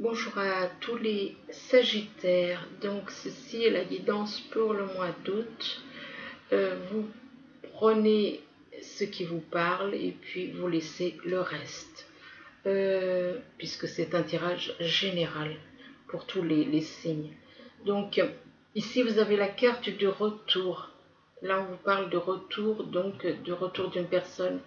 Bonjour à tous les Sagittaires. Donc ceci est la guidance pour le mois d'août. Vous prenez ce qui vous parle et puis vous laissez le reste. Puisque c'est un tirage général pour tous les signes. Donc ici vous avez la carte du retour. Là on vous parle de retour, donc de retour d'une personne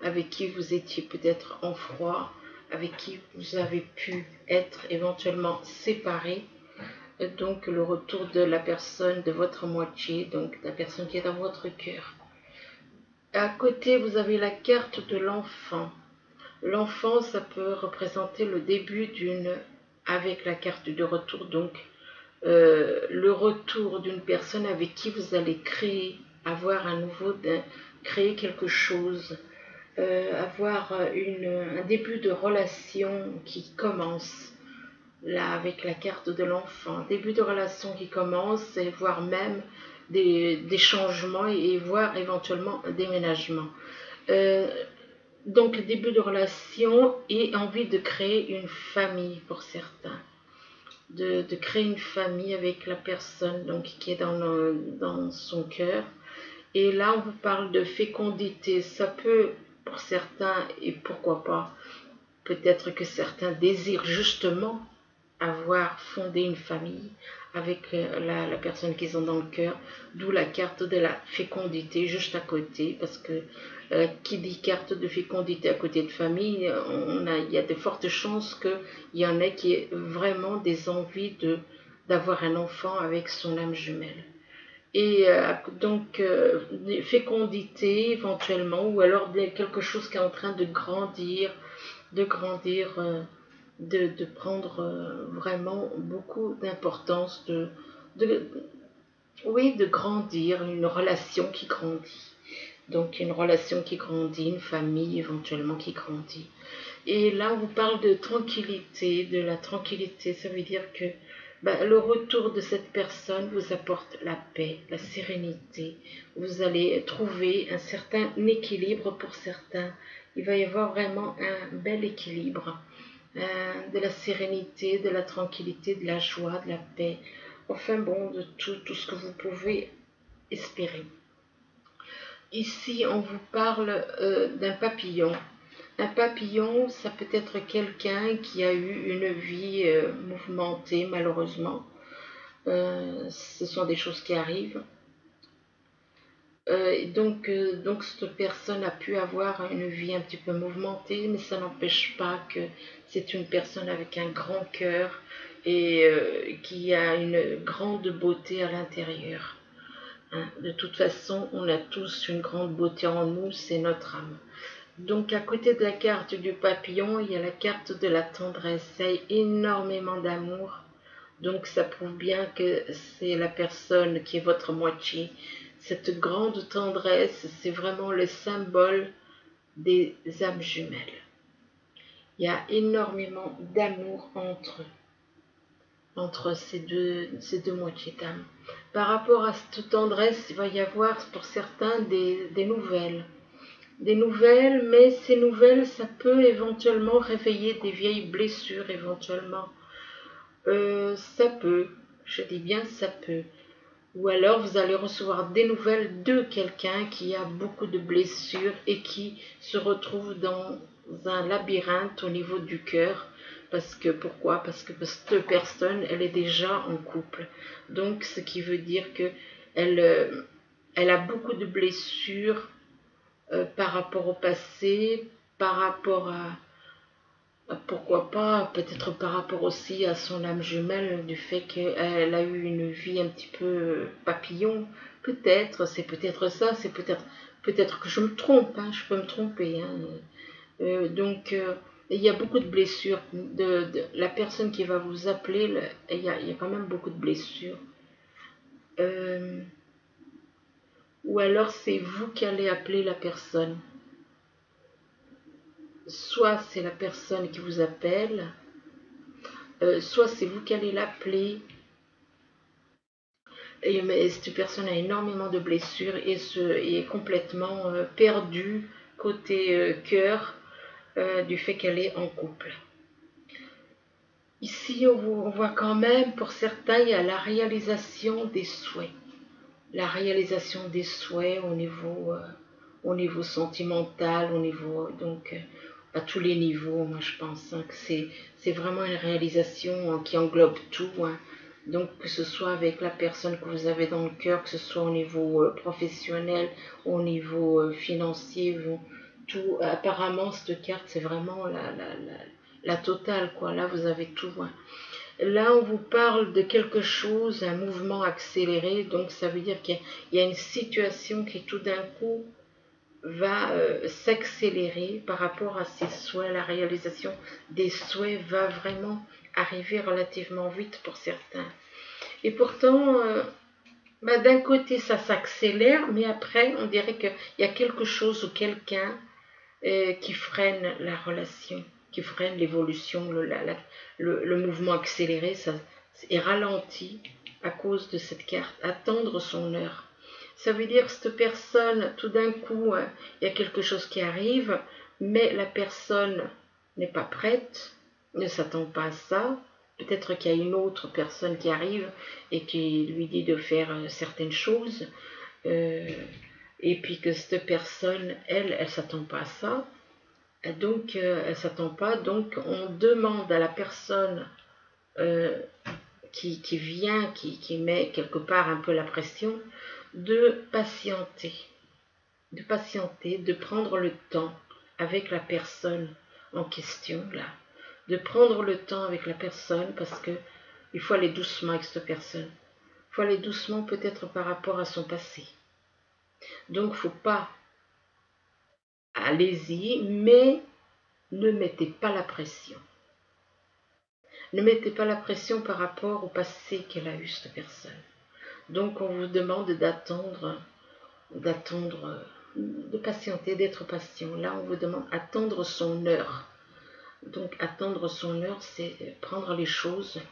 avec qui vous étiez peut-être en froid, avec qui vous avez pu être éventuellement séparés. Donc le retour de la personne de votre moitié, donc la personne qui est dans votre cœur. À côté, vous avez la carte de l'enfant. L'enfant, ça peut représenter le début avec la carte de retour, donc le retour d'une personne avec qui vous allez avoir créer quelque chose, avoir un début de relation qui commence, là avec la carte de l'enfant, début de relation qui commence, et voire même des changements et voire éventuellement un déménagement. Euh, donc début de relation et envie de créer une famille pour certains. De créer une famille avec la personne donc, qui est dans son cœur. Et là, on vous parle de fécondité. Ça peut, pour certains, et pourquoi pas, peut-être que certains désirent justement avoir fondé une famille avec la personne qu'ils ont dans le cœur, d'où la carte de la fécondité juste à côté, parce que qui dit carte de fécondité à côté de famille, il y a de fortes chances qu'il y en ait qui aient vraiment des envies d'avoir un enfant avec son âme jumelle. Et donc, fécondité éventuellement, ou alors quelque chose qui est en train de grandir, de prendre vraiment beaucoup d'importance, de, oui, de grandir, une relation qui grandit. Donc, une relation qui grandit, une famille éventuellement qui grandit. Et là, on vous parle de tranquillité, de la tranquillité. Ça veut dire que le retour de cette personne vous apporte la paix, la sérénité. Vous allez trouver un certain équilibre pour certains. Il va y avoir vraiment un bel équilibre, de la sérénité, de la tranquillité, de la joie, de la paix. Enfin bon, de tout ce que vous pouvez espérer. Ici, on vous parle d'un papillon. Un papillon, ça peut être quelqu'un qui a eu une vie mouvementée, malheureusement. Ce sont des choses qui arrivent. Donc, cette personne a pu avoir une vie un petit peu mouvementée, mais ça n'empêche pas que c'est une personne avec un grand cœur et qui a une grande beauté à l'intérieur. Hein. De toute façon, on a tous une grande beauté en nous, c'est notre âme. Donc à côté de la carte du papillon, il y a la carte de la tendresse. Ça a énormément d'amour. Donc ça prouve bien que c'est la personne qui est votre moitié. Cette grande tendresse, c'est vraiment le symbole des âmes jumelles. Il y a énormément d'amour entre ces deux moitiés d'âme. Par rapport à cette tendresse, il va y avoir pour certains des nouvelles. Des nouvelles, mais ces nouvelles, ça peut éventuellement réveiller des vieilles blessures, éventuellement. Ça peut, je dis bien ça peut. Ou alors vous allez recevoir des nouvelles de quelqu'un qui a beaucoup de blessures et qui se retrouve dans un labyrinthe au niveau du cœur. Pourquoi? Parce que cette personne, elle est déjà en couple. Donc, ce qui veut dire que elle a beaucoup de blessures par rapport au passé, par rapport pourquoi pas, peut-être par rapport aussi à son âme jumelle, du fait qu'elle a eu une vie un petit peu papillon. Peut-être, c'est peut-être ça, c'est peut-être que je me trompe, hein, je peux me tromper. Hein. Donc, il y a beaucoup de blessures. La personne qui va vous appeler, il y a quand même beaucoup de blessures. Ou alors c'est vous qui allez appeler la personne. Soit c'est la personne qui vous appelle, soit c'est vous qui allez l'appeler. Mais cette personne a énormément de blessures et est complètement perdue côté cœur du fait qu'elle est en couple. Ici, on voit quand même, pour certains, il y a la réalisation des souhaits. La réalisation des souhaits au niveau sentimental, au niveau, donc, à tous les niveaux, moi je pense hein, que c'est vraiment une réalisation hein, qui englobe tout. Hein. Donc, que ce soit avec la personne que vous avez dans le cœur, que ce soit au niveau professionnel, au niveau financier, tout. Apparemment, cette carte, c'est vraiment la totale, quoi. Là, vous avez tout. Hein. Là, on vous parle de quelque chose, un mouvement accéléré, donc ça veut dire qu'il y a une situation qui tout d'un coup va s'accélérer par rapport à ses souhaits. La réalisation des souhaits va vraiment arriver relativement vite pour certains. Et pourtant, d'un côté, ça s'accélère, mais après, on dirait qu'il y a quelque chose ou quelqu'un qui freine la relation, qui freine l'évolution, le mouvement accéléré, ça est ralenti à cause de cette carte. Attendre son heure. Ça veut dire que cette personne, tout d'un coup, il y a quelque chose qui arrive, mais la personne n'est pas prête, ne s'attend pas à ça. Peut-être qu'il y a une autre personne qui arrive et qui lui dit de faire certaines choses. Et puis que cette personne, elle s'attend pas à ça. Donc, elle s'attend pas. Donc, on demande à la personne qui vient, qui met quelque part un peu la pression, de patienter, de prendre le temps avec la personne en question, là, de prendre le temps avec la personne parce que il faut aller doucement avec cette personne. Il faut aller doucement peut-être par rapport à son passé. Donc, il ne faut pas, allez-y, mais ne mettez pas la pression. Ne mettez pas la pression par rapport au passé qu'elle a eu, cette personne. Donc, on vous demande d'attendre, de patienter, d'être patient. Là, on vous demande d'attendre son heure. Donc, attendre son heure, c'est prendre les choses.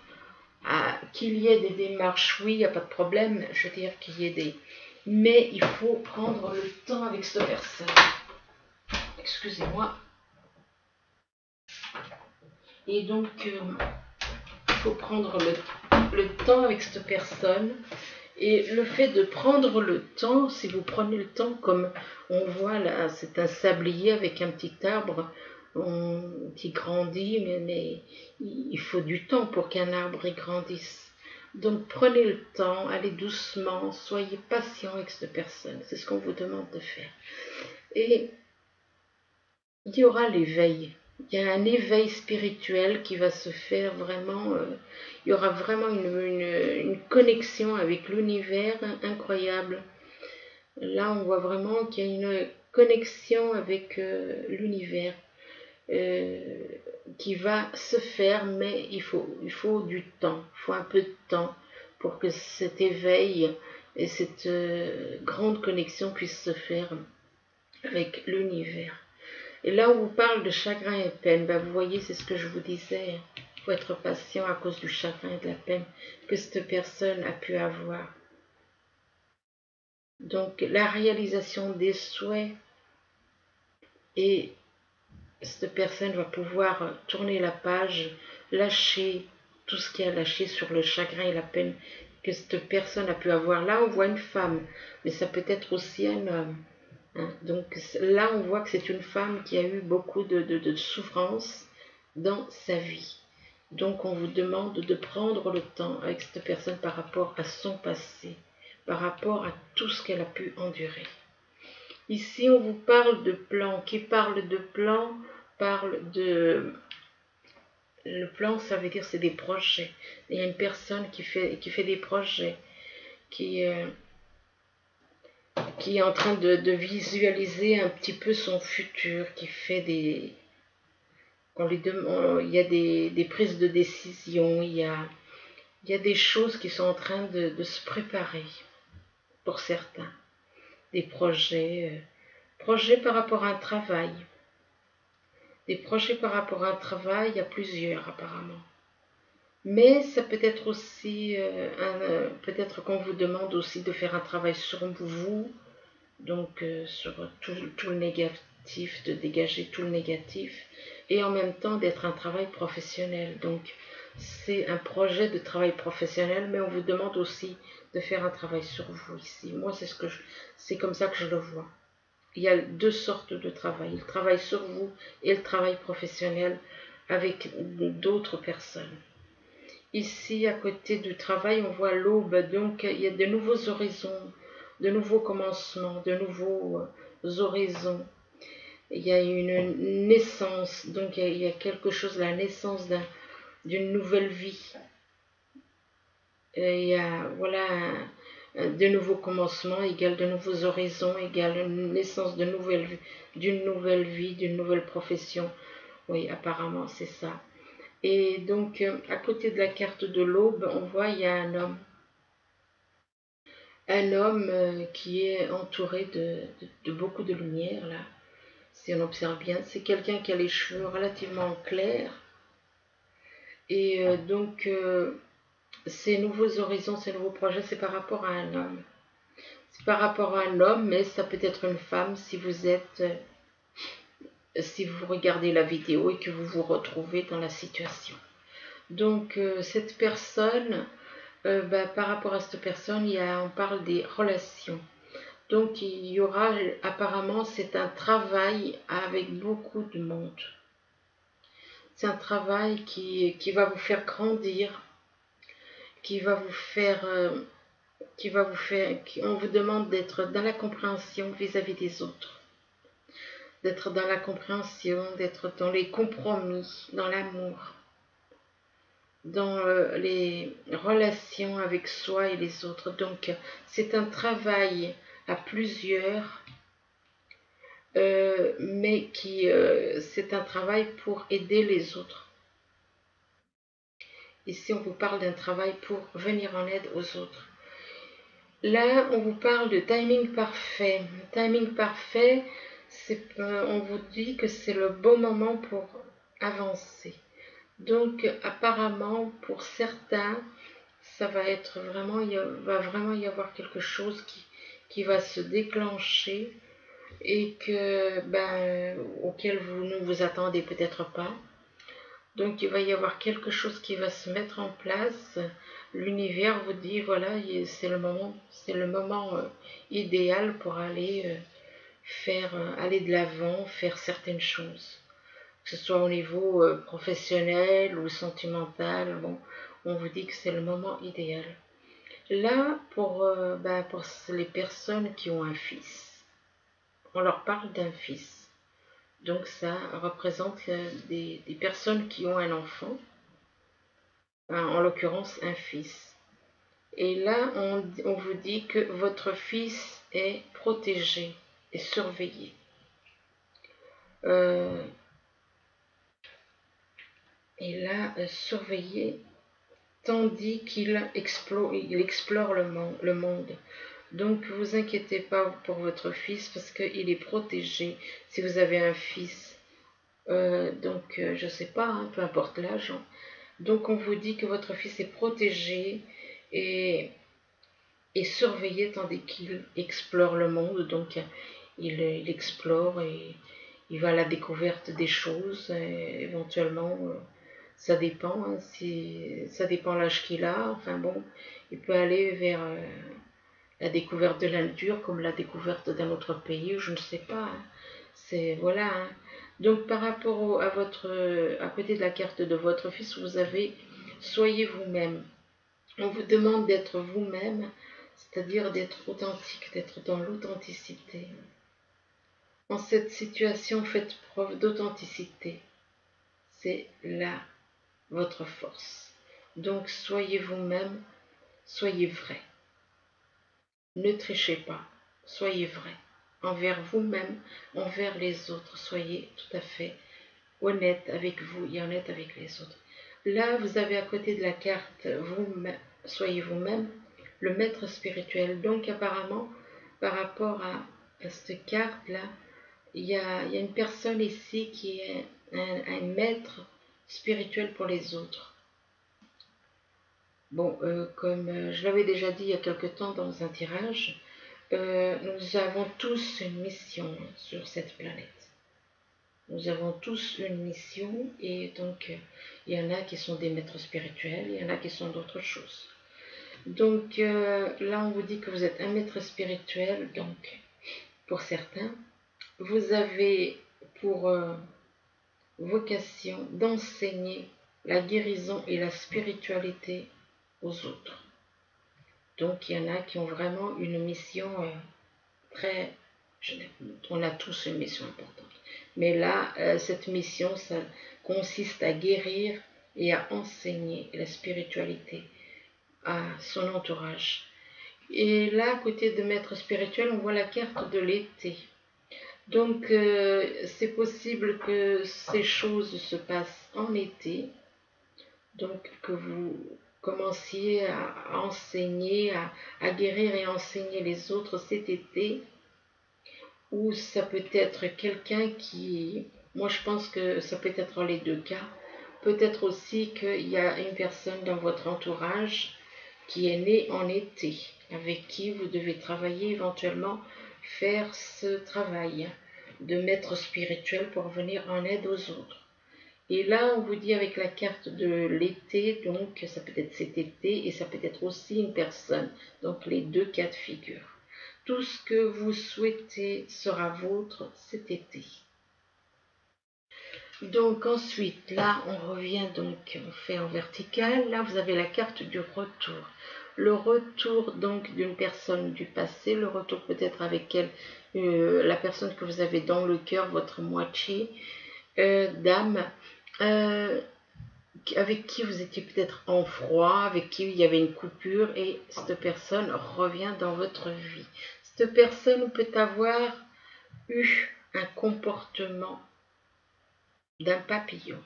Qu'il y ait des démarches, oui, il n'y a pas de problème. Je veux dire qu'il y ait des... Mais il faut prendre le temps avec cette personne. Excusez-moi. Et donc, il faut prendre le temps avec cette personne. Et le fait de prendre le temps, si vous prenez le temps, comme on voit là, c'est un sablier avec un petit arbre qui grandit, mais il faut du temps pour qu'un arbre grandisse. Donc prenez le temps, allez doucement, soyez patient avec cette personne, c'est ce qu'on vous demande de faire. Et il y aura l'éveil. Il y a un éveil spirituel qui va se faire vraiment. Il y aura vraiment une connexion avec l'univers incroyable. Là, on voit vraiment qu'il y a une connexion avec l'univers qui va se faire, mais il faut du temps, il faut un peu de temps pour que cet éveil et cette grande connexion puisse se faire avec l'univers. Et là, on vous parle de chagrin et peine. Vous voyez, c'est ce que je vous disais. Il faut être patient à cause du chagrin et de la peine que cette personne a pu avoir. Donc, la réalisation des souhaits, et cette personne va pouvoir tourner la page, lâcher tout ce qu'il y a lâché sur le chagrin et la peine que cette personne a pu avoir. Là, on voit une femme, mais ça peut être aussi un homme. Donc là, on voit que c'est une femme qui a eu beaucoup de souffrances dans sa vie. Donc on vous demande de prendre le temps avec cette personne par rapport à son passé, par rapport à tout ce qu'elle a pu endurer. Ici, on vous parle de plan. Qui parle de plan, parle de... Le plan, ça veut dire c'est des projets. Il y a une personne qui fait des projets, qui est en train de visualiser un petit peu son futur, qui fait des... il y a des prises de décision, il y a des choses qui sont en train de se préparer pour certains. Des projets par rapport à un travail. Des projets par rapport à un travail, il y a plusieurs apparemment. Mais ça peut être aussi, peut-être qu'on vous demande aussi de faire un travail sur vous, donc sur tout le négatif, de dégager tout le négatif, et en même temps d'être un travail professionnel. Donc, c'est un projet de travail professionnel, mais on vous demande aussi de faire un travail sur vous ici. Moi, c'est comme ça que je le vois. Il y a deux sortes de travail, le travail sur vous et le travail professionnel avec d'autres personnes. Ici, à côté du travail, on voit l'aube, donc il y a de nouveaux horizons, de nouveaux commencements, de nouveaux horizons. Il y a une naissance, donc il y a quelque chose, la naissance d'une nouvelle vie. Il y a, voilà, de nouveaux commencements égale de nouveaux horizons, égale une naissance d'une nouvelle vie, d'une nouvelle profession. Oui, apparemment, c'est ça. Et donc, à côté de la carte de l'aube, on voit il y a un homme. Un homme qui est entouré de beaucoup de lumière, là. Si on observe bien, c'est quelqu'un qui a les cheveux relativement clairs. Et donc, ces nouveaux horizons, ces nouveaux projets, c'est par rapport à un homme. C'est par rapport à un homme, mais ça peut être une femme si si vous regardez la vidéo et que vous vous retrouvez dans la situation. Donc, cette personne, par rapport à cette personne, on parle des relations. Donc, il y aura, apparemment, c'est un travail avec beaucoup de monde. C'est un travail qui va vous faire grandir, qui va vous faire, on vous demande d'être dans la compréhension vis-à-vis des autres, d'être dans la compréhension, d'être dans les compromis, dans l'amour, dans les relations avec soi et les autres. Donc, c'est un travail à plusieurs, mais c'est un travail pour aider les autres. Ici, on vous parle d'un travail pour venir en aide aux autres. Là, on vous parle de timing parfait. Timing parfait, on vous dit que c'est le bon moment pour avancer. Donc, apparemment, pour certains, ça va être vraiment, il va vraiment y avoir quelque chose qui va se déclencher et auquel vous ne vous attendez peut-être pas. Donc il va y avoir quelque chose qui va se mettre en place. L'univers vous dit voilà, c'est le moment idéal pour aller aller de l'avant, faire certaines choses. Que ce soit au niveau professionnel ou sentimental, bon, on vous dit que c'est le moment idéal. Là, pour les personnes qui ont un fils, on leur parle d'un fils. Donc ça représente des personnes qui ont un enfant, en l'occurrence un fils. Et là, on vous dit que votre fils est protégé et surveillé. Surveillé, tandis qu'il explore le monde. Donc, ne vous inquiétez pas pour votre fils parce qu'il est protégé. Si vous avez un fils, je ne sais pas, hein, peu importe l'âge. Hein. Donc, on vous dit que votre fils est protégé et surveillé tandis qu'il explore le monde. Donc, il explore et il va à la découverte des choses. Et éventuellement, ça dépend. Hein, ça dépend l'âge qu'il a. Enfin bon, il peut aller vers la découverte de la nature comme la découverte d'un autre pays, je ne sais pas. Hein. C'est voilà. Hein. Donc par rapport à côté de la carte de votre fils, vous avez soyez vous-même. On vous demande d'être vous-même, c'est-à-dire d'être authentique, d'être dans l'authenticité. En cette situation, faites preuve d'authenticité. C'est là votre force. Donc soyez vous-même, soyez vrai. Ne trichez pas, soyez vrai. Envers vous-même, envers les autres, soyez tout à fait honnête avec vous et honnête avec les autres. Là, vous avez à côté de la carte, soyez vous-même, le maître spirituel. Donc apparemment, par rapport à cette carte-là, il y a une personne ici qui est un maître spirituel pour les autres. Bon, comme je l'avais déjà dit il y a quelque temps dans un tirage, nous avons tous une mission sur cette planète. Nous avons tous une mission et donc il y en a qui sont des maîtres spirituels, il y en a qui sont d'autres choses. Donc là, on vous dit que vous êtes un maître spirituel, donc pour certains, vous avez pour vocation d'enseigner la guérison et la spiritualité aux autres. Donc il y en a qui ont vraiment une mission très... On a tous une mission importante. Mais là, cette mission, ça consiste à guérir et à enseigner la spiritualité à son entourage. Et là, à côté de maître spirituel, on voit la carte de l'été. Donc, c'est possible que ces choses se passent en été. Donc, que vous commenciez à enseigner, à guérir et enseigner les autres cet été. Ou ça peut être quelqu'un qui... Moi, je pense que ça peut être les deux cas. Peut-être aussi qu'il y a une personne dans votre entourage qui est née en été, avec qui vous devez travailler éventuellement, faire ce travail de maître spirituel pour venir en aide aux autres. Et là, on vous dit avec la carte de l'été, donc ça peut être cet été et ça peut être aussi une personne, donc les deux cas de figure. Tout ce que vous souhaitez sera vôtre cet été. Donc ensuite, là, on revient, donc on fait en vertical. Là, vous avez la carte du retour. Le retour donc d'une personne du passé, le retour peut-être avec elle, la personne que vous avez dans le cœur, votre moitié d'âme, avec qui vous étiez peut-être en froid, avec qui il y avait une coupure et cette personne revient dans votre vie. Cette personne peut avoir eu un comportement d'un papillon.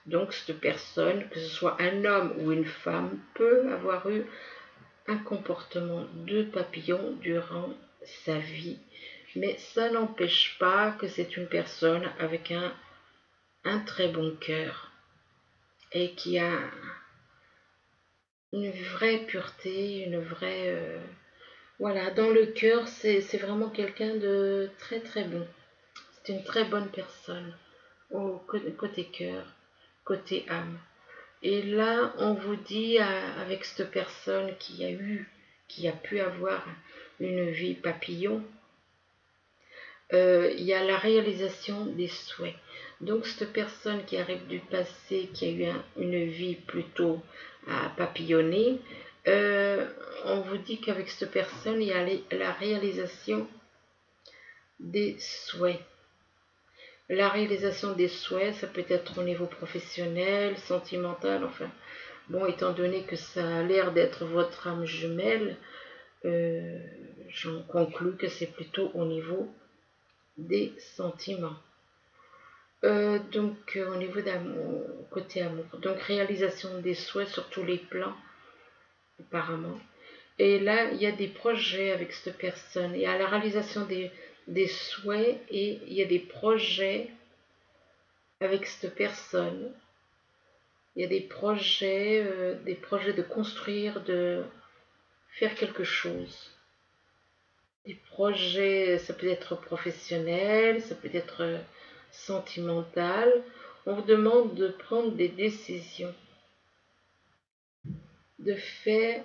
Donc cette personne, que ce soit un homme ou une femme, peut avoir eu un comportement de papillon durant sa vie. Mais ça n'empêche pas que c'est une personne avec un très bon cœur et qui a une vraie pureté, une vraie... voilà, dans le cœur, c'est vraiment quelqu'un de très très bon. C'est une très bonne personne, au côté cœur, côté âme. Et là, on vous dit, avec cette personne qui a pu avoir une vie papillon, il y a la réalisation des souhaits. Donc, cette personne qui arrive du passé, qui a eu une vie plutôt à papillonner, on vous dit qu'avec cette personne, il y a la réalisation des souhaits. La réalisation des souhaits, ça peut être au niveau professionnel, sentimental, enfin. Bon, étant donné que ça a l'air d'être votre âme jumelle, j'en conclus que c'est plutôt au niveau des sentiments. Donc, au niveau d'amour, côté amour. Donc, réalisation des souhaits sur tous les plans, apparemment. Et là, il y a des projets avec cette personne. Il y a la réalisation des souhaits et il y a des projets avec cette personne. Il y a des projets de construire, de faire quelque chose. Des projets, ça peut être professionnel, ça peut être sentimental. On vous demande de prendre des décisions, de faire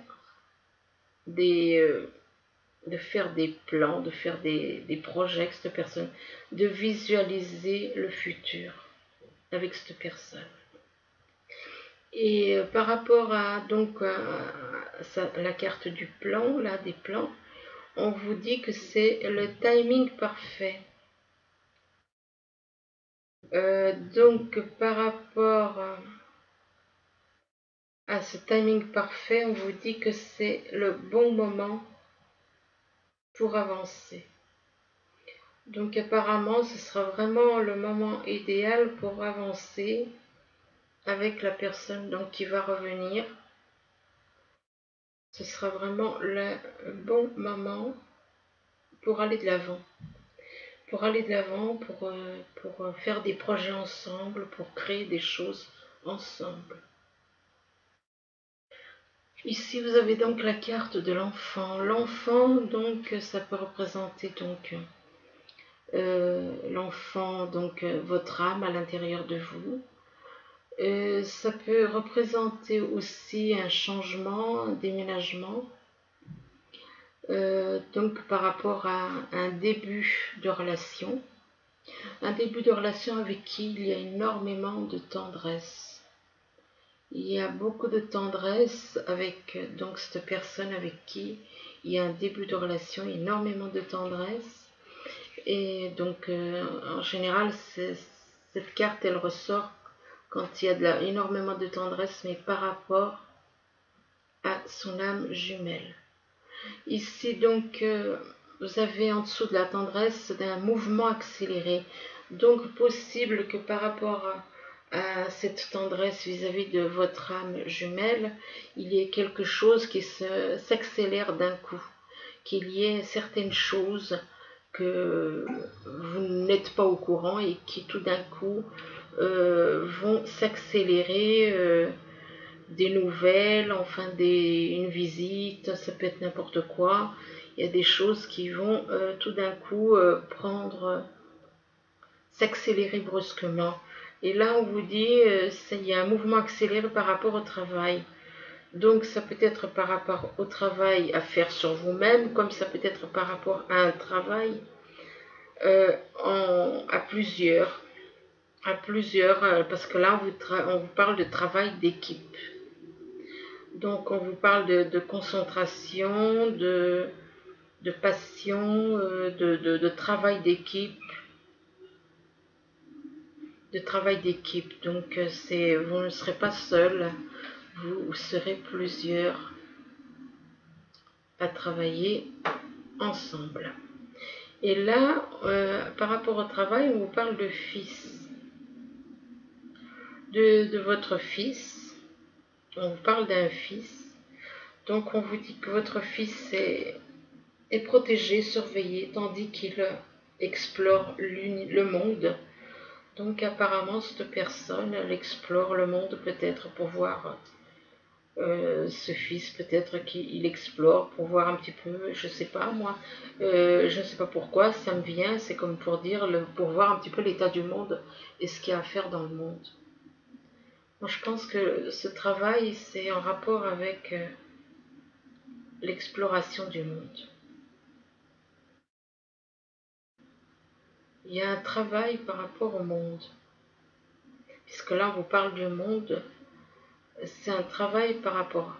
de faire des plans, de faire des projets avec cette personne, de visualiser le futur avec cette personne. Et par rapport à donc la carte du plan, là des plans, on vous dit que c'est le timing parfait. Donc par rapport à ce timing parfait, on vous dit que c'est le bon moment pour avancer. Donc apparemment, ce sera vraiment le moment idéal pour avancer avec la personne donc, qui va revenir. Ce sera vraiment le bon moment pour aller de l'avant. Pour aller de l'avant, pour faire des projets ensemble, pour créer des choses ensemble. Ici, vous avez donc la carte de l'enfant. L'enfant, donc, ça peut représenter donc l'enfant, donc votre âme à l'intérieur de vous. Ça peut représenter aussi un changement, un déménagement, donc par rapport à un début de relation. Un début de relation avec qui il y a énormément de tendresse. Il y a beaucoup de tendresse avec donc cette personne avec qui il y a un début de relation, énormément de tendresse. Et donc en général, cette carte elle ressort quand il y a énormément de tendresse, mais par rapport à son âme jumelle. Ici donc vous avez en dessous de la tendresse d'un mouvement accéléré. Donc possible que par rapport à cette tendresse vis-à-vis de votre âme jumelle, il y ait quelque chose qui s'accélère d'un coup, qu'il y ait certaines choses que vous n'êtes pas au courant et qui tout d'un coup vont s'accélérer, des nouvelles, enfin une visite, ça peut être n'importe quoi. Il y a des choses qui vont tout d'un coup s'accélérer brusquement. Et là, on vous dit, il y a un mouvement accéléré par rapport au travail. Donc, ça peut être par rapport au travail à faire sur vous-même, comme ça peut être par rapport à un travail à plusieurs. Parce que là, on vous parle de travail d'équipe. Donc, on vous parle de concentration, de passion, de travail d'équipe. Donc, vous ne serez pas seul, vous serez plusieurs à travailler ensemble. Et là, par rapport au travail, on vous parle de fils, de votre fils. On vous parle d'un fils. Donc, on vous dit que votre fils est protégé, surveillé, tandis qu'il explore le monde. Donc apparemment, cette personne, elle explore le monde peut-être pour voir ce fils, peut-être qu'il explore pour voir un petit peu, je sais pas moi, je ne sais pas pourquoi, ça me vient, c'est comme pour dire, pour voir un petit peu l'état du monde et ce qu'il y a à faire dans le monde. Moi, je pense que ce travail, c'est en rapport avec l'exploration du monde. Il y a un travail par rapport au monde. Puisque là, on vous parle du monde, c'est un travail par rapport.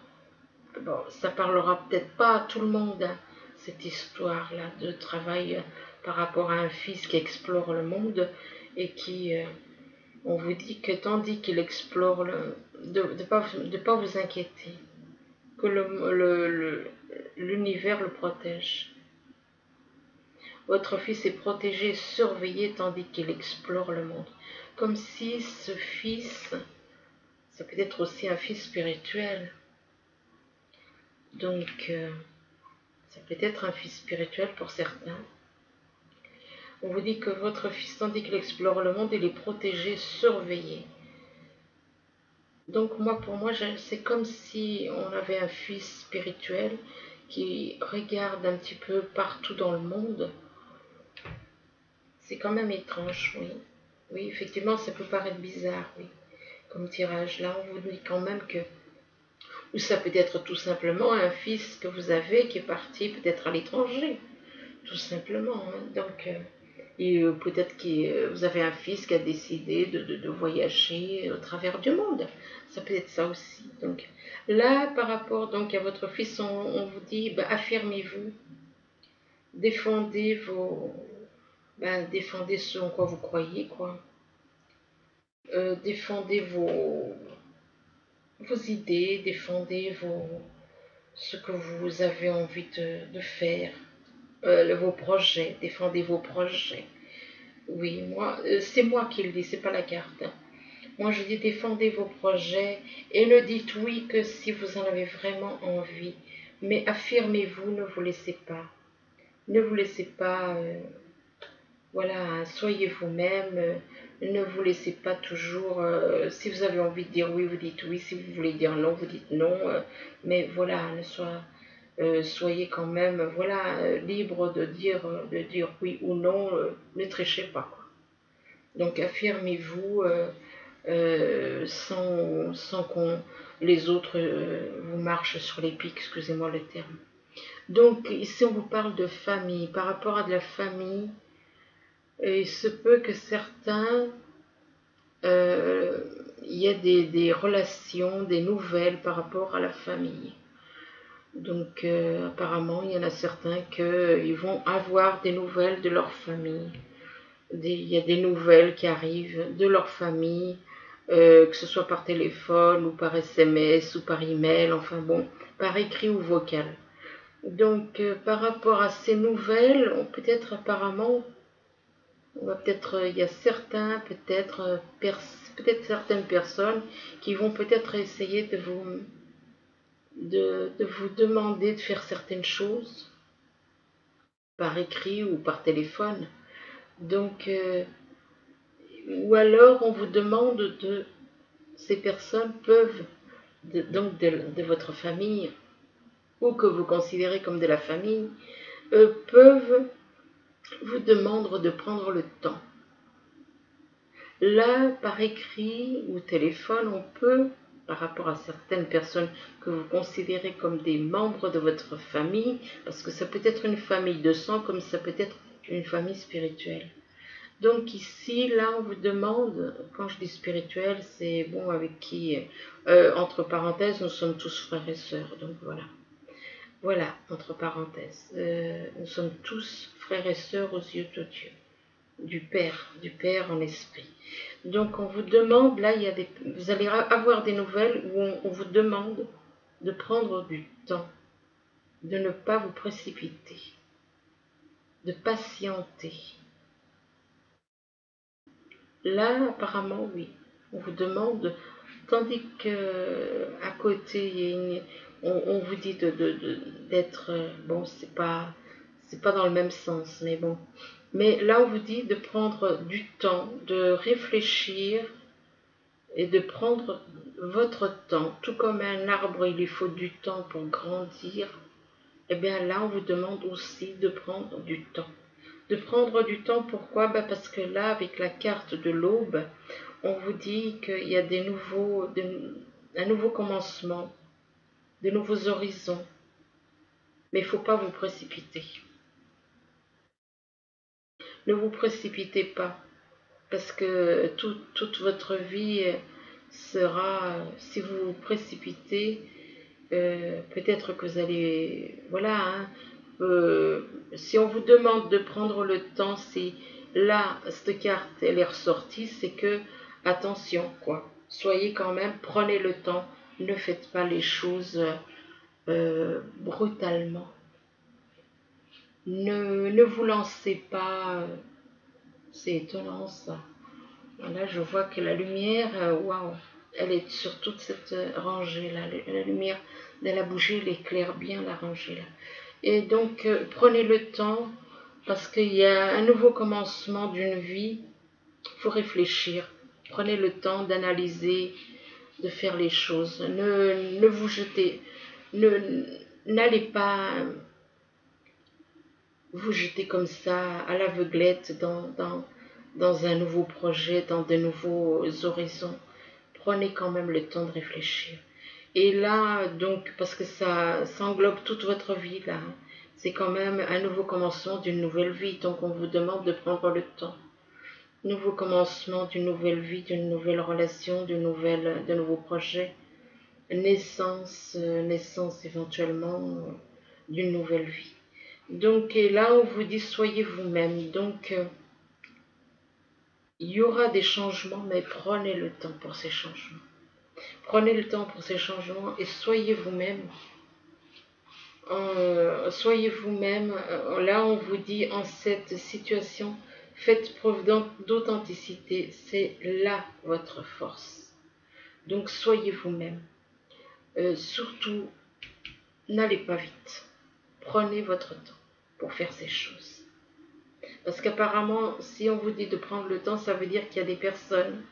Bon, ça parlera peut-être pas à tout le monde, hein, cette histoire-là de travail par rapport à un fils qui explore le monde et qui, on vous dit que tandis qu'il explore, de ne pas vous inquiéter, que l'univers le protège. Votre fils est protégé, surveillé tandis qu'il explore le monde. Comme si ce fils, ça peut être aussi un fils spirituel. Donc, ça peut être un fils spirituel pour certains. On vous dit que votre fils, tandis qu'il explore le monde, il est protégé, surveillé. Donc, pour moi, c'est comme si on avait un fils spirituel qui regarde un petit peu partout dans le monde. C'est quand même étrange, oui. Oui, effectivement, ça peut paraître bizarre, oui, comme tirage. Là, on vous dit quand même que... Ou ça peut être tout simplement un fils que vous avez qui est parti peut-être à l'étranger, tout simplement. Hein. Donc, et peut-être que vous avez un fils qui a décidé de voyager au travers du monde. Ça peut être ça aussi. Donc, là, par rapport donc, à votre fils, on vous dit, affirmez-vous, défendez défendez ce en quoi vous croyez, quoi. Défendez vos idées, défendez ce que vous avez envie de faire, vos projets, défendez vos projets. Oui, c'est moi qui le dis, c'est pas la carte. Moi, je dis défendez vos projets et ne dites oui que si vous en avez vraiment envie. Mais affirmez-vous, ne vous laissez pas. Ne vous laissez pas, voilà, soyez vous-même. Ne vous laissez pas toujours, si vous avez envie de dire oui, vous dites oui. Si vous voulez dire non, vous dites non. Mais voilà, soyez quand même, voilà, libre de dire oui ou non, ne trichez pas, quoi. Donc affirmez-vous sans qu'on les autres vous marchent sur les pieds, excusez-moi le terme. Donc ici on vous parle de famille. Par rapport à de la famille, il se peut que certains, il y ait des relations, des nouvelles par rapport à la famille. Donc apparemment il y en a certains qui vont avoir des nouvelles de leur famille. Il y a des nouvelles qui arrivent de leur famille, que ce soit par téléphone ou par SMS ou par email, enfin bon, par écrit ou vocal. Donc par rapport à ces nouvelles, peut-être apparemment, on va peut-être, il y a certains, peut-être certaines personnes qui vont peut-être essayer de vous demander de faire certaines choses par écrit ou par téléphone. Donc ou alors on vous demande ces personnes peuvent, de votre famille, ou que vous considérez comme de la famille, peuvent vous demander de prendre le temps. Là, par écrit ou téléphone, on peut, par rapport à certaines personnes que vous considérez comme des membres de votre famille, parce que ça peut être une famille de sang comme ça peut être une famille spirituelle. Donc ici, là, on vous demande, quand je dis spirituel, c'est bon avec qui, entre parenthèses, nous sommes tous frères et sœurs. Donc voilà. Voilà, entre parenthèses. Nous sommes tous frères et sœurs aux yeux de Dieu. Du Père en esprit. Donc on vous demande, là, vous allez avoir des nouvelles où on vous demande de prendre du temps, de ne pas vous précipiter, de patienter. Là, apparemment, oui. On vous demande, tandis que à côté, on vous dit d'être, bon, c'est pas dans le même sens, mais bon. Mais là, on vous dit de prendre du temps, de réfléchir et de prendre votre temps. Tout comme un arbre, il lui faut du temps pour grandir. Eh bien là, on vous demande aussi de prendre du temps. De prendre du temps, pourquoi? Parce que là, avec la carte de l'aube, on vous dit qu'il y a un nouveau commencement, de nouveaux horizons. Mais il ne faut pas vous précipiter. Ne vous précipitez pas, parce que toute votre vie sera, si vous vous précipitez, peut-être que vous allez, voilà, hein, si on vous demande de prendre le temps, si là, cette carte, elle est ressortie, c'est que, attention, quoi, soyez quand même, prenez le temps, ne faites pas les choses brutalement. Ne vous lancez pas, c'est étonnant ça. Là, je vois que la lumière, waouh, elle est sur toute cette rangée-là. La lumière de la bougie, elle éclaire bien la rangée là. Et donc, prenez le temps, parce qu'il y a un nouveau commencement d'une vie. Il faut réfléchir. Prenez le temps d'analyser, de faire les choses. Ne vous jetez, n'allez pas vous jeter comme ça à l'aveuglette dans un nouveau projet, dans de nouveaux horizons. Prenez quand même le temps de réfléchir. Et là, donc, parce que ça englobe toute votre vie, là, c'est quand même un nouveau commencement d'une nouvelle vie, donc on vous demande de prendre le temps. Nouveau commencement d'une nouvelle vie, d'une nouvelle relation, de nouveaux projets. Naissance éventuellement d'une nouvelle vie. Donc, et là, on vous dit, soyez vous-même. Donc, il y aura des changements, mais prenez le temps pour ces changements. Prenez le temps pour ces changements et soyez vous-même. Soyez vous-même. Là, on vous dit, en cette situation, faites preuve d'authenticité. C'est là votre force. Donc, soyez vous-même. Surtout, n'allez pas vite. Prenez votre temps pour faire ces choses. Parce qu'apparemment, si on vous dit de prendre le temps, ça veut dire qu'il y a des personnes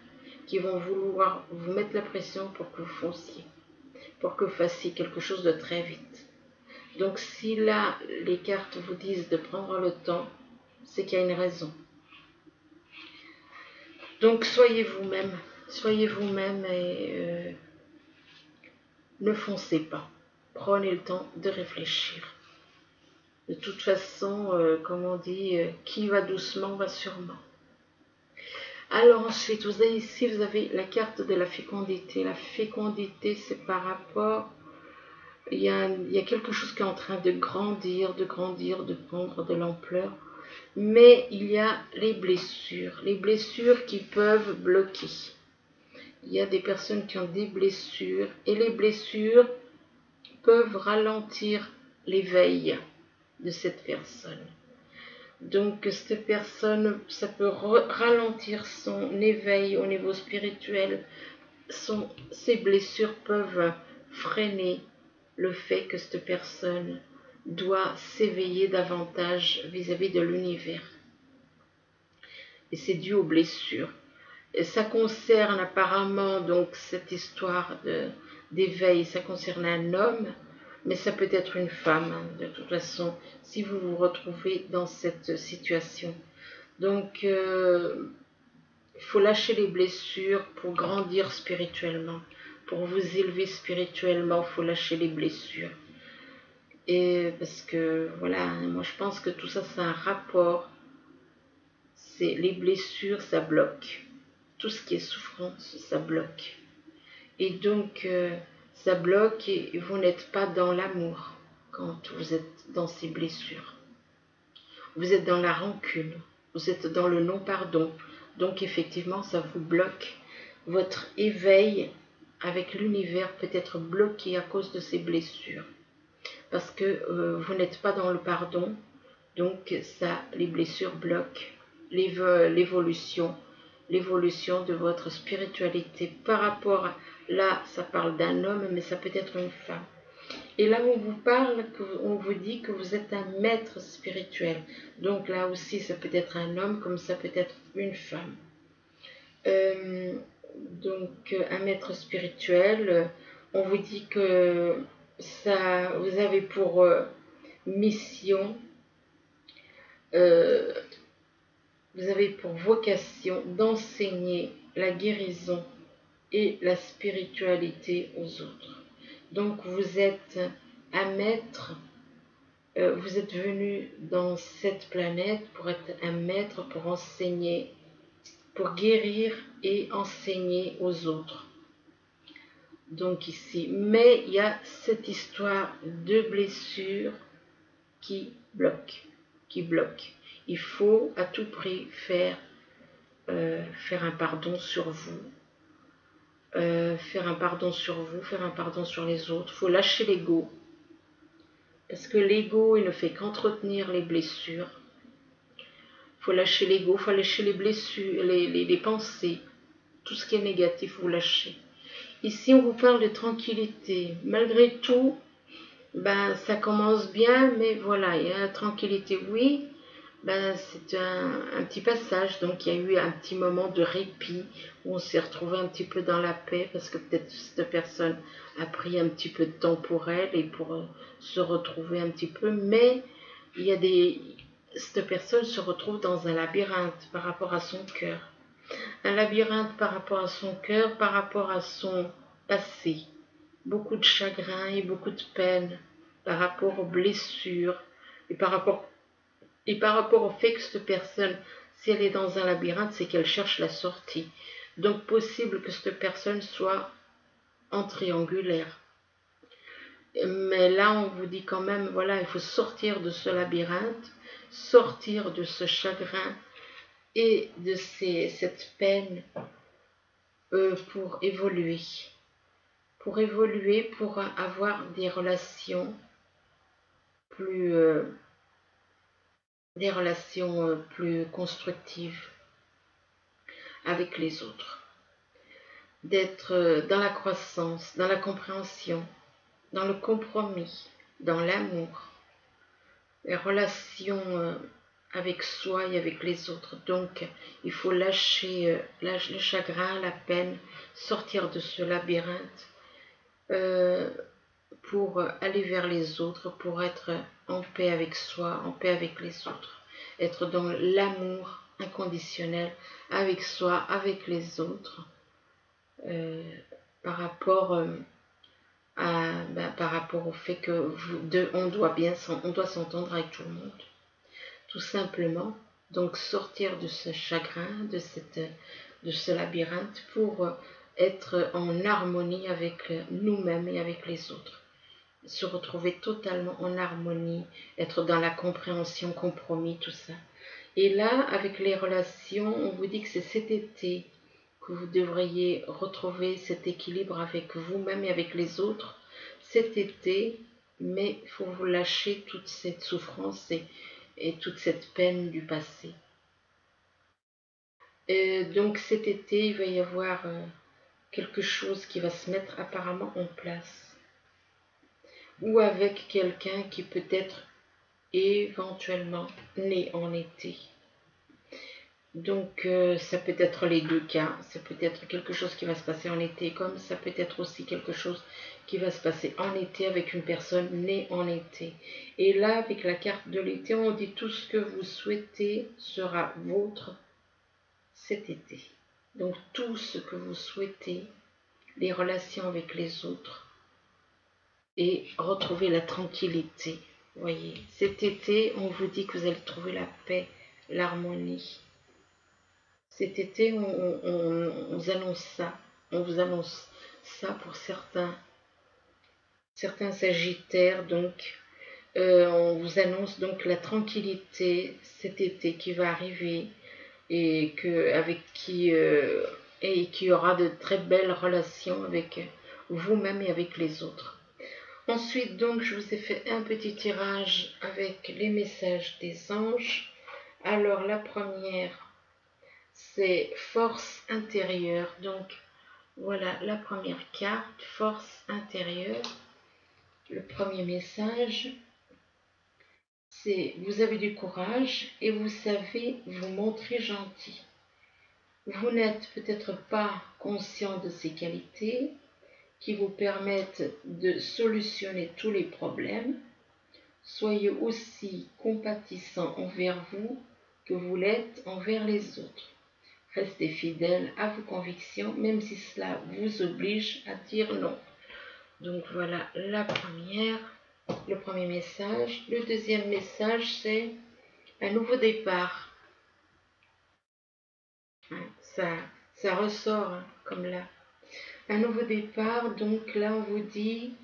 qui vont vouloir vous mettre la pression pour que vous fonciez, pour que vous fassiez quelque chose de très vite. Donc si là, les cartes vous disent de prendre le temps, c'est qu'il y a une raison. Donc soyez vous-même et ne foncez pas. Prenez le temps de réfléchir. De toute façon, comme on dit, qui va doucement va sûrement. Alors ensuite, vous avez ici, vous avez la carte de la fécondité. La fécondité, c'est par rapport, il y a quelque chose qui est en train de grandir, de prendre de l'ampleur. Mais il y a les blessures qui peuvent bloquer. Il y a des personnes qui ont des blessures et les blessures peuvent ralentir l'éveil de cette personne. Donc cette personne, ça peut ralentir son éveil au niveau spirituel. Ces blessures peuvent freiner le fait que cette personne doit s'éveiller davantage vis-à-vis de l'univers. Et c'est dû aux blessures. Et ça concerne apparemment donc cette histoire d'éveil, ça concerne un homme, mais ça peut être une femme, hein, de toute façon, si vous vous retrouvez dans cette situation. Donc, il faut lâcher les blessures pour grandir spirituellement. Pour vous élever spirituellement, il faut lâcher les blessures. Et parce que, voilà, moi je pense que tout ça, c'est un rapport. C'est les blessures, ça bloque. Tout ce qui est souffrance, ça bloque. Et donc, ça bloque et vous n'êtes pas dans l'amour quand vous êtes dans ces blessures. Vous êtes dans la rancune, vous êtes dans le non-pardon. Donc, effectivement, ça vous bloque. Votre éveil avec l'univers peut être bloqué à cause de ces blessures. Parce que vous n'êtes pas dans le pardon. Donc, ça, les blessures bloquent l'évolution de votre spiritualité par rapport à, là ça parle d'un homme mais ça peut être une femme et là on vous parle, on vous dit que vous êtes un maître spirituel, donc là aussi ça peut être un homme comme ça peut être une femme. Donc un maître spirituel, on vous dit que ça, vous avez pour mission vous avez pour vocation d'enseigner la guérison et la spiritualité aux autres. Donc vous êtes un maître, vous êtes venu dans cette planète pour être un maître, pour enseigner, pour guérir et enseigner aux autres. Donc ici, mais il y a cette histoire de blessure qui bloque. Il faut à tout prix faire un pardon sur vous, faire un pardon sur les autres. Il faut lâcher l'ego, parce que l'ego, il ne fait qu'entretenir les blessures. Il faut lâcher l'ego, il faut lâcher les blessures, les pensées, tout ce qui est négatif, vous lâchez. Ici, on vous parle de tranquillité. Malgré tout, ben, ça commence bien, mais voilà, il y a la tranquillité, oui. Ben, c'est un petit passage, donc il y a eu un petit moment de répit où on s'est retrouvé un petit peu dans la paix parce que peut-être cette personne a pris un petit peu de temps pour elle et pour se retrouver un petit peu, mais il y a cette personne se retrouve dans un labyrinthe par rapport à son cœur, un labyrinthe par rapport à son cœur, par rapport à son passé, beaucoup de chagrin et beaucoup de peine par rapport aux blessures et par rapport au fait que cette personne, si elle est dans un labyrinthe, c'est qu'elle cherche la sortie. Donc possible que cette personne soit en triangulaire. Mais là, on vous dit quand même, voilà, il faut sortir de ce labyrinthe, sortir de ce chagrin et de cette peine pour évoluer. Pour évoluer, pour avoir des relations plus... plus constructives avec les autres, d'être dans la croissance, dans la compréhension, dans le compromis, dans l'amour, les relations avec soi et avec les autres. Donc, il faut lâcher le chagrin, la peine, sortir de ce labyrinthe, pour aller vers les autres, pour être en paix avec soi, en paix avec les autres, être dans l'amour inconditionnel avec soi, avec les autres, par rapport par rapport au fait que on doit s'entendre avec tout le monde, tout simplement. Donc sortir de ce chagrin, de ce labyrinthe pour être en harmonie avec nous-mêmes et avec les autres. Se retrouver totalement en harmonie, être dans la compréhension, compromis, tout ça. Et là, avec les relations, on vous dit que c'est cet été que vous devriez retrouver cet équilibre avec vous-même et avec les autres. Cet été, mais il faut vous lâcher toute cette souffrance et toute cette peine du passé. Donc cet été, il va y avoir quelque chose qui va se mettre apparemment en place. Ou avec quelqu'un qui peut être éventuellement né en été. Donc ça peut être les deux cas, ça peut être quelque chose qui va se passer en été, comme ça peut être aussi quelque chose qui va se passer en été avec une personne née en été. Et là, avec la carte de l'été, on dit tout ce que vous souhaitez sera vôtre cet été. Donc tout ce que vous souhaitez, les relations avec les autres et retrouver la tranquillité. Voyez, cet été, on vous dit que vous allez trouver la paix, l'harmonie. Cet été, on vous annonce ça. On vous annonce ça pour certains sagittaires. Donc, on vous annonce donc la tranquillité cet été qui va arriver et qui aura de très belles relations avec vous-même et avec les autres. Ensuite, donc, je vous ai fait un petit tirage avec les messages des anges. Alors, la première, c'est force intérieure. Donc voilà la première carte, force intérieure. Le premier message, c'est vous avez du courage et vous savez vous montrer gentil. Vous n'êtes peut-être pas conscient de ces qualités qui vous permettent de solutionner tous les problèmes. Soyez aussi compatissant envers vous que vous l'êtes envers les autres. Restez fidèle à vos convictions, même si cela vous oblige à dire non. Donc voilà le premier message. Le deuxième message, c'est un nouveau départ. Ça ressort comme là. Un nouveau départ, donc là on vous dit,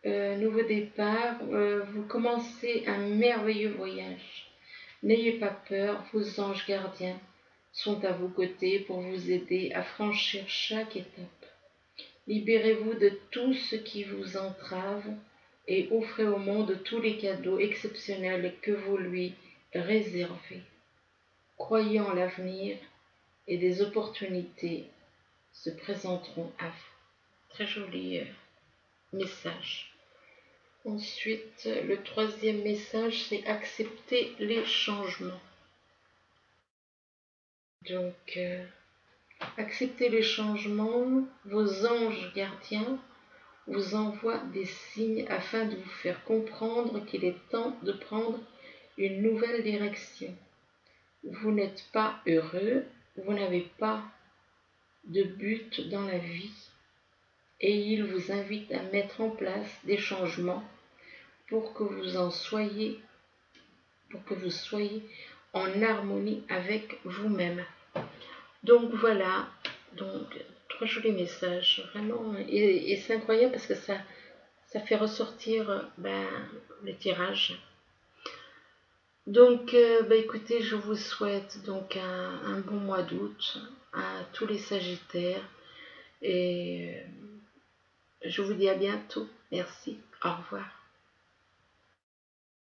nouveau départ, vous commencez un merveilleux voyage. N'ayez pas peur, vos anges gardiens sont à vos côtés pour vous aider à franchir chaque étape. Libérez-vous de tout ce qui vous entrave et offrez au monde tous les cadeaux exceptionnels que vous lui réservez. Croyez en l'avenir et des opportunités se présenteront à vous. Très joli message. Ensuite, le troisième message, c'est accepter les changements. Donc, acceptez les changements, vos anges gardiens vous envoient des signes afin de vous faire comprendre qu'il est temps de prendre une nouvelle direction. Vous n'êtes pas heureux, vous n'avez pas de but dans la vie et il vous invite à mettre en place des changements pour que vous soyez en harmonie avec vous-même. Donc voilà, donc trois jolis messages, vraiment, et c'est incroyable parce que ça fait ressortir le tirage. Donc écoutez, je vous souhaite donc un bon mois d'août à tous les Sagittaires et je vous dis à bientôt. Merci, au revoir.